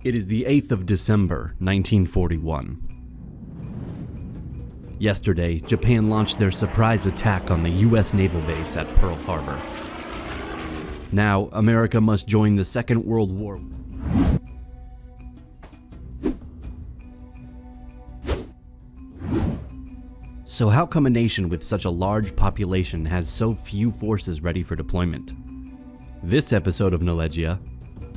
It is the 8th of December, 1941. Yesterday, Japan launched their surprise attack on the U.S. naval base at Pearl Harbor. Now, America must join the Second World War. So how come a nation with such a large population has so few forces ready for deployment? This episode of Knowledgia: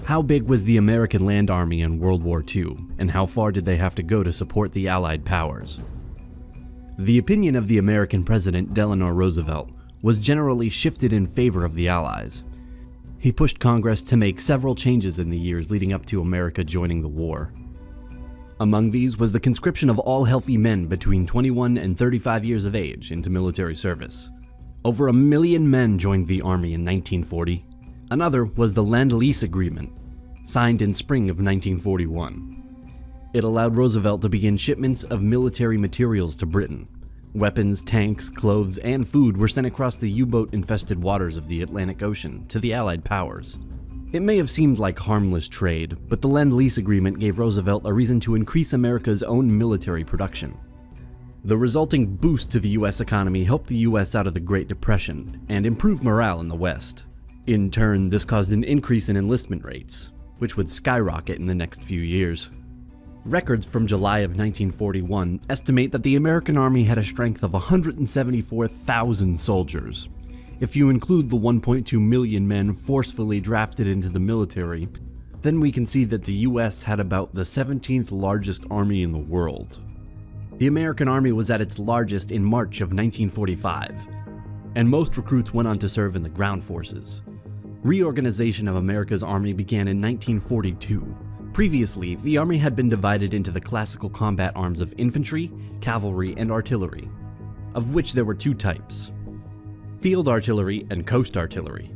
how big was the American land army in World War II, and how far did they have to go to support the Allied powers? The opinion of the American President Delano Roosevelt was generally shifted in favor of the Allies. He pushed Congress to make several changes in the years leading up to America joining the war. Among these was the conscription of all healthy men between 21 and 35 years of age into military service. Over 1 million men joined the Army in 1940. Another was the Lend-Lease Agreement, signed in spring of 1941. It allowed Roosevelt to begin shipments of military materials to Britain. Weapons, tanks, clothes, and food were sent across the U-boat-infested waters of the Atlantic Ocean to the Allied powers. It may have seemed like harmless trade, but the Lend-Lease Agreement gave Roosevelt a reason to increase America's own military production. The resulting boost to the U.S. economy helped the U.S. out of the Great Depression and improved morale in the West. In turn, this caused an increase in enlistment rates, which would skyrocket in the next few years. Records from July of 1941 estimate that the American Army had a strength of 174,000 soldiers. If you include the 1.2 million men forcefully drafted into the military, then we can see that the US had about the 17th largest army in the world. The American Army was at its largest in March of 1945, and most recruits went on to serve in the ground forces. Reorganization of America's Army began in 1942. Previously, the Army had been divided into the classical combat arms of infantry, cavalry, and artillery, of which there were two types: field artillery and coast artillery.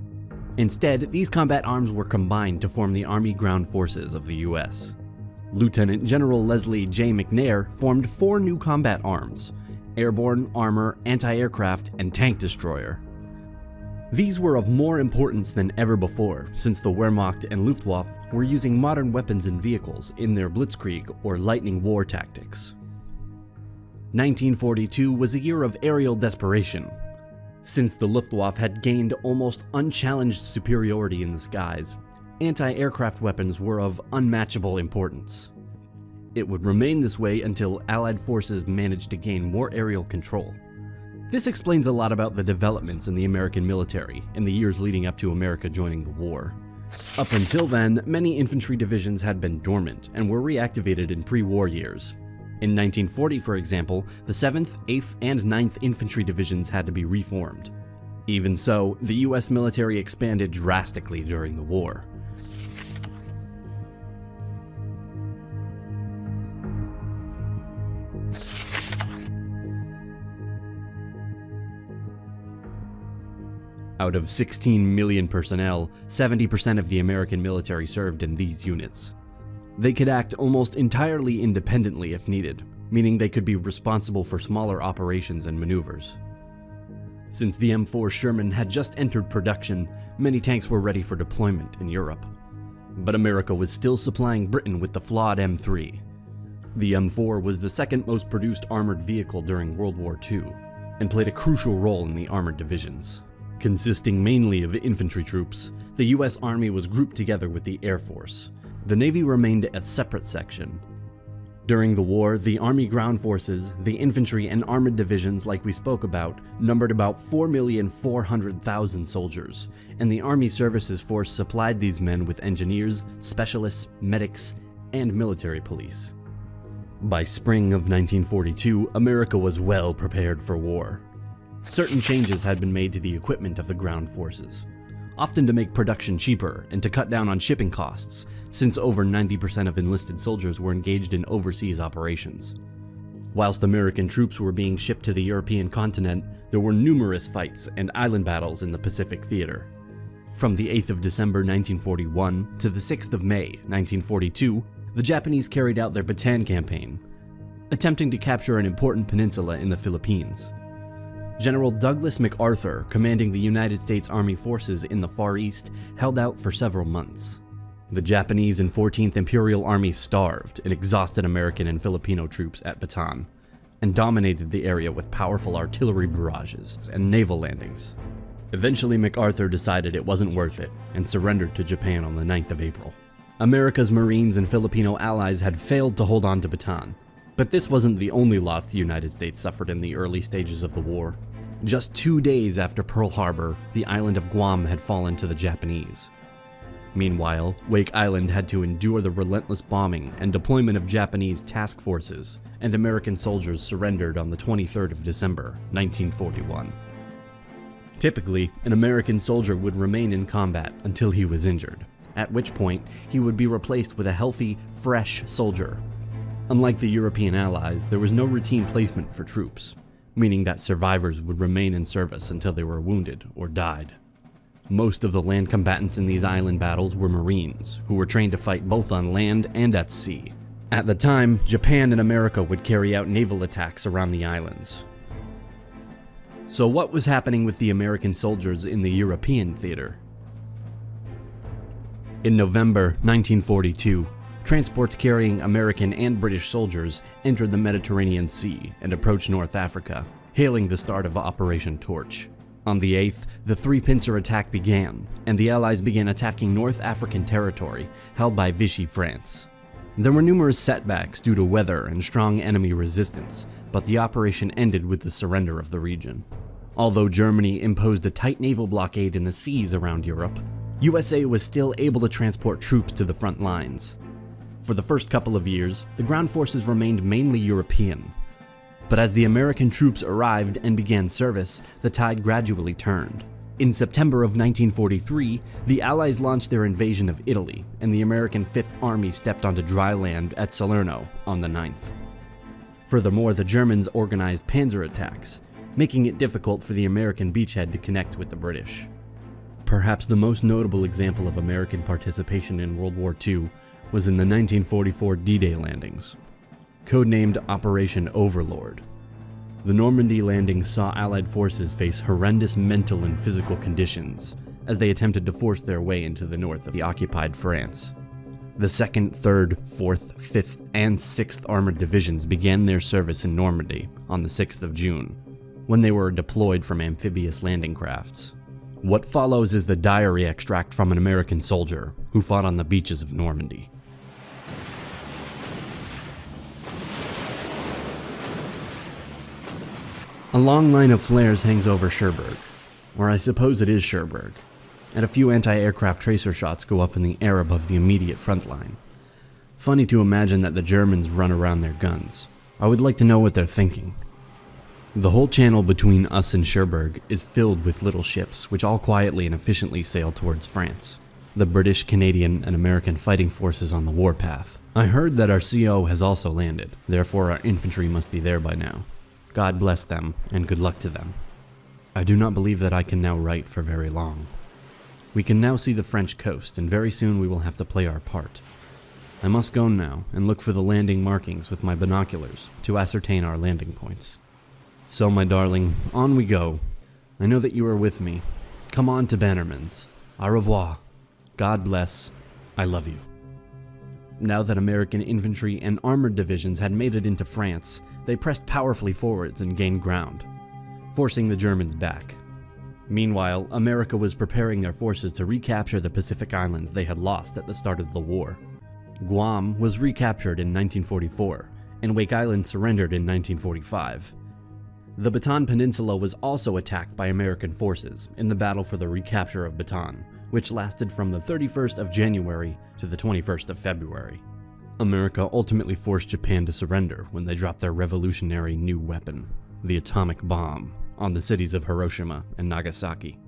Instead, these combat arms were combined to form the Army Ground Forces of the U.S. Lieutenant General Leslie J. McNair formed 4 new combat arms: airborne, armor, anti-aircraft, and tank destroyer. These were of more importance than ever before, since the Wehrmacht and Luftwaffe were using modern weapons and vehicles in their blitzkrieg or lightning war tactics. 1942 was a year of aerial desperation. Since the Luftwaffe had gained almost unchallenged superiority in the skies, anti-aircraft weapons were of unmatchable importance. It would remain this way until Allied forces managed to gain more aerial control. This explains a lot about the developments in the American military in the years leading up to America joining the war. Up until then, many infantry divisions had been dormant and were reactivated in pre-war years. In 1940, for example, the 7th, 8th, and 9th Infantry Divisions had to be reformed. Even so, the US military expanded drastically during the war. Out of 16 million personnel, 70% of the American military served in these units. They could act almost entirely independently if needed, meaning they could be responsible for smaller operations and maneuvers. Since the M4 Sherman had just entered production, many tanks were ready for deployment in Europe. But America was still supplying Britain with the flawed M3. The M4 was the second most produced armored vehicle during World War II, and played a crucial role in the armored divisions. Consisting mainly of infantry troops, the US Army was grouped together with the Air Force. The Navy remained a separate section. During the war, the Army Ground Forces, the infantry and armored divisions like we spoke about, numbered about 4,400,000 soldiers, and the Army Services Force supplied these men with engineers, specialists, medics, and military police. By spring of 1942, America was well prepared for war. Certain changes had been made to the equipment of the ground forces, often to make production cheaper and to cut down on shipping costs, since over 90% of enlisted soldiers were engaged in overseas operations. Whilst American troops were being shipped to the European continent, there were numerous fights and island battles in the Pacific theater. From the 8th of December 1941 to the 6th of May 1942, the Japanese carried out their Bataan campaign, attempting to capture an important peninsula in the Philippines. General Douglas MacArthur, commanding the United States Army forces in the Far East, held out for several months. The Japanese and 14th Imperial Army starved and exhausted American and Filipino troops at Bataan, and dominated the area with powerful artillery barrages and naval landings. Eventually, MacArthur decided it wasn't worth it and surrendered to Japan on the 9th of April. America's Marines and Filipino allies had failed to hold on to Bataan, but this wasn't the only loss the United States suffered in the early stages of the war. Just 2 days after Pearl Harbor, the island of Guam had fallen to the Japanese. Meanwhile, Wake Island had to endure the relentless bombing and deployment of Japanese task forces, and American soldiers surrendered on the 23rd of December, 1941. Typically, an American soldier would remain in combat until he was injured, at which point he would be replaced with a healthy, fresh soldier. Unlike the European allies, there was no routine placement for troops, meaning that survivors would remain in service until they were wounded or died. Most of the land combatants in these island battles were Marines, who were trained to fight both on land and at sea. At the time, Japan and America would carry out naval attacks around the islands. So what was happening with the American soldiers in the European theater? In November 1942, transports carrying American and British soldiers entered the Mediterranean Sea and approached North Africa, hailing the start of Operation Torch. On the 8th, the three-pincer attack began, and the Allies began attacking North African territory held by Vichy France. There were numerous setbacks due to weather and strong enemy resistance, but the operation ended with the surrender of the region. Although Germany imposed a tight naval blockade in the seas around Europe, USA was still able to transport troops to the front lines. For the first couple of years, the ground forces remained mainly European. But as the American troops arrived and began service, the tide gradually turned. In September of 1943, the Allies launched their invasion of Italy, and the American Fifth Army stepped onto dry land at Salerno on the 9th. Furthermore, the Germans organized panzer attacks, making it difficult for the American beachhead to connect with the British. Perhaps the most notable example of American participation in World War II was in the 1944 D-Day landings, codenamed Operation Overlord. The Normandy landings saw Allied forces face horrendous mental and physical conditions as they attempted to force their way into the north of the occupied France. The 2nd, 3rd, 4th, 5th, and 6th Armored Divisions began their service in Normandy on the 6th of June, when they were deployed from amphibious landing crafts. What follows is the diary extract from an American soldier who fought on the beaches of Normandy. A long line of flares hangs over Cherbourg, or I suppose it is Cherbourg, and a few anti-aircraft tracer shots go up in the air above the immediate front line. Funny to imagine that the Germans run around their guns. I would like to know what they're thinking. The whole channel between us and Cherbourg is filled with little ships, which all quietly and efficiently sail towards France. The British, Canadian, and American fighting forces on the warpath. I heard that our CO has also landed, therefore our infantry must be there by now. God bless them, and good luck to them. I do not believe that I can now write for very long. We can now see the French coast, and very soon we will have to play our part. I must go now, and look for the landing markings with my binoculars to ascertain our landing points. So, my darling, on we go. I know that you are with me. Come on to Bannerman's. Au revoir. God bless. I love you. Now that American infantry and armored divisions had made it into France, they pressed powerfully forwards and gained ground, forcing the Germans back. Meanwhile, America was preparing their forces to recapture the Pacific Islands they had lost at the start of the war. Guam was recaptured in 1944, and Wake Island surrendered in 1945. The Bataan Peninsula was also attacked by American forces in the battle for the recapture of Bataan, which lasted from the 31st of January to the 21st of February. America ultimately forced Japan to surrender when they dropped their revolutionary new weapon, the atomic bomb, on the cities of Hiroshima and Nagasaki.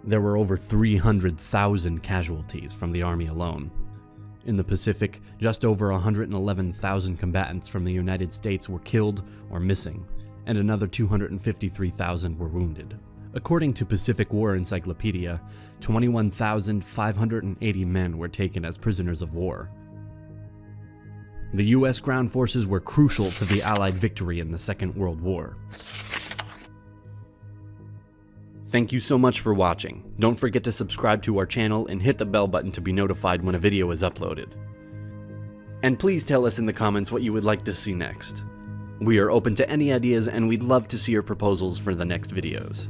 There were over 300,000 casualties from the army alone. In the Pacific, just over 111,000 combatants from the United States were killed or missing, and another 253,000 were wounded. According to Pacific War Encyclopedia, 21,580 men were taken as prisoners of war. The US ground forces were crucial to the Allied victory in the Second World War. Thank you so much for watching. Don't forget to subscribe to our channel and hit the bell button to be notified when a video is uploaded. And please tell us in the comments what you would like to see next. We are open to any ideas and we'd love to see your proposals for the next videos.